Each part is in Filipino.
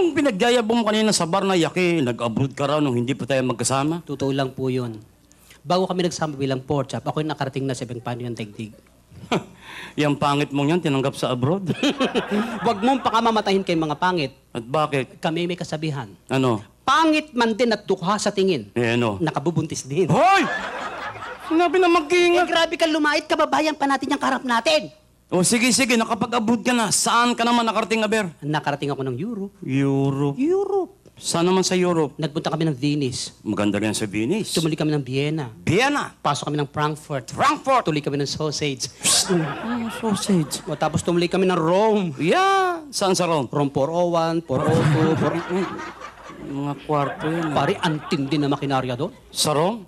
yung pinagyayabong mo kanina sa bar na yaki, nag-abroad ka raw nung hindi pa tayo magkasama? Totoo lang po yun. Bago kami nagsama bilang pork chop, ako'y nakarating na sa ibang paano yung tegdig. Yung pangit mong yan, tinanggap sa abroad. Huwag mong pakamamatahin kay mga pangit. At bakit? Kami may kasabihan. Ano? Pangit man din at dukha sa tingin. Eh ano? Nakabubuntis din. Hoy! Sinabi na Eh, mag-iingat. grabe ka lumait, kababayan pa natin yung karap natin. O sige, nakapag-abroad ka na. Saan ka naman nakarating, Aber? Nakarating ako ng Europe. Europe. Europe. Saan naman sa Europe? Nagpunta kami ng Venice. Maganda rin sa Venice. Tumuli kami ng Vienna. Vienna. Pasok kami ng Frankfurt. Frankfurt. Tuloy kami ng sausage. Sausage. O, tapos tumuli kami ng Rome. Yeah. Saan sa Rome? Rome 401, 402, Mga kwarto yun. Pare, antindi na makinarya doon. Sa Rome?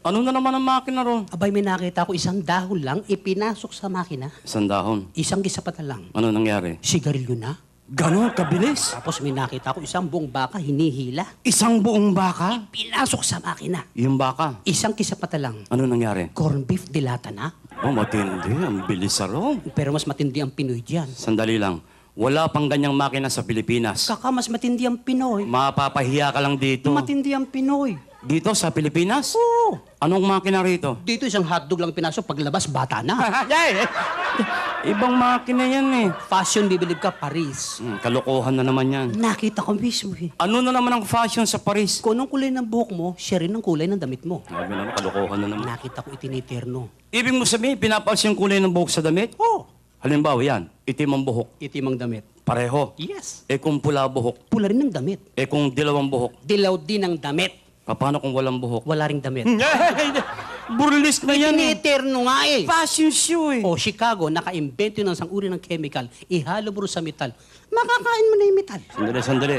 Ano na naman ang makina ron? Abay, may nakita ko isang dahon lang, ipinasok sa makina. Isang dahon. Isang gisapata lang. Ano nangyari? Sigarilyo na. Ganon, kabilis. Tapos may nakita ko isang buong baka hinihila. Isang buong baka? Pinasok sa makina. Yung baka. Isang kisapata lang. Ano nangyari? Corn beef dilata na. Oh, matindi. Ang bilis sa Rome. Pero mas matindi ang Pinoy diyan. Sandali lang. Wala pang ganyang makina sa Pilipinas. Kaka, mas matindi ang Pinoy. Mapapahiya ka lang dito. Matindi ang Pinoy. Dito sa Pilipinas? Oo. Anong makina rito? Dito isang hotdog lang pinasok, paglabas, bata na. Ibang makina yan eh. Fashion, bibilib ka, Paris. Kalokohan na naman yan. Nakita ko mismo eh. Ano na naman ang fashion sa Paris? Kung anong kulay ng buhok mo, siya rin ang kulay ng damit mo. Sabi naman, kalokohan na naman. Nakita ko itiniterno. Ibig mo sabihin, pinapalis yung kulay ng buhok sa damit? Oh, Halimbawa yan, itim ang buhok. itim ang damit. Pareho. Yes. Eh kung pula buhok, Pula rin ang damit. eh kung dilawang buhok, Dilaw din ang damit. paano kung walang buhok? Wala ring damit. Burlesque na yan eh. Itiniterno nga eh. Fashion show eh. O, Chicago, naka-invento ng isang uri ng chemical, ihalo mo sa metal. Makakain mo na yung metal. Sandali.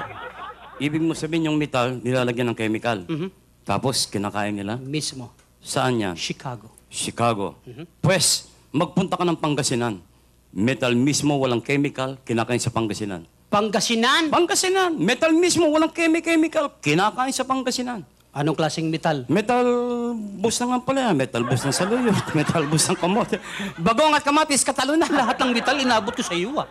Ibig mo sabihin yung metal, nilalagyan ng chemical. Tapos, kinakain nila. Mismo. Saan yan? Chicago. Chicago. Pwes, magpunta ka ng Pangasinan. Metal mismo, walang chemical, kinakain sa Pangasinan. Pangasinan? Pangasinan! Metal mismo, walang chemical, kinakain sa Pangasinan. Anong klaseng metal? Metal bus na nga pala yan. Metal bus ng saluyot. Metal bus ng kamote. Bagong at kamatis, katalo na. Lahat ng metal inabot ko sa iyo ah.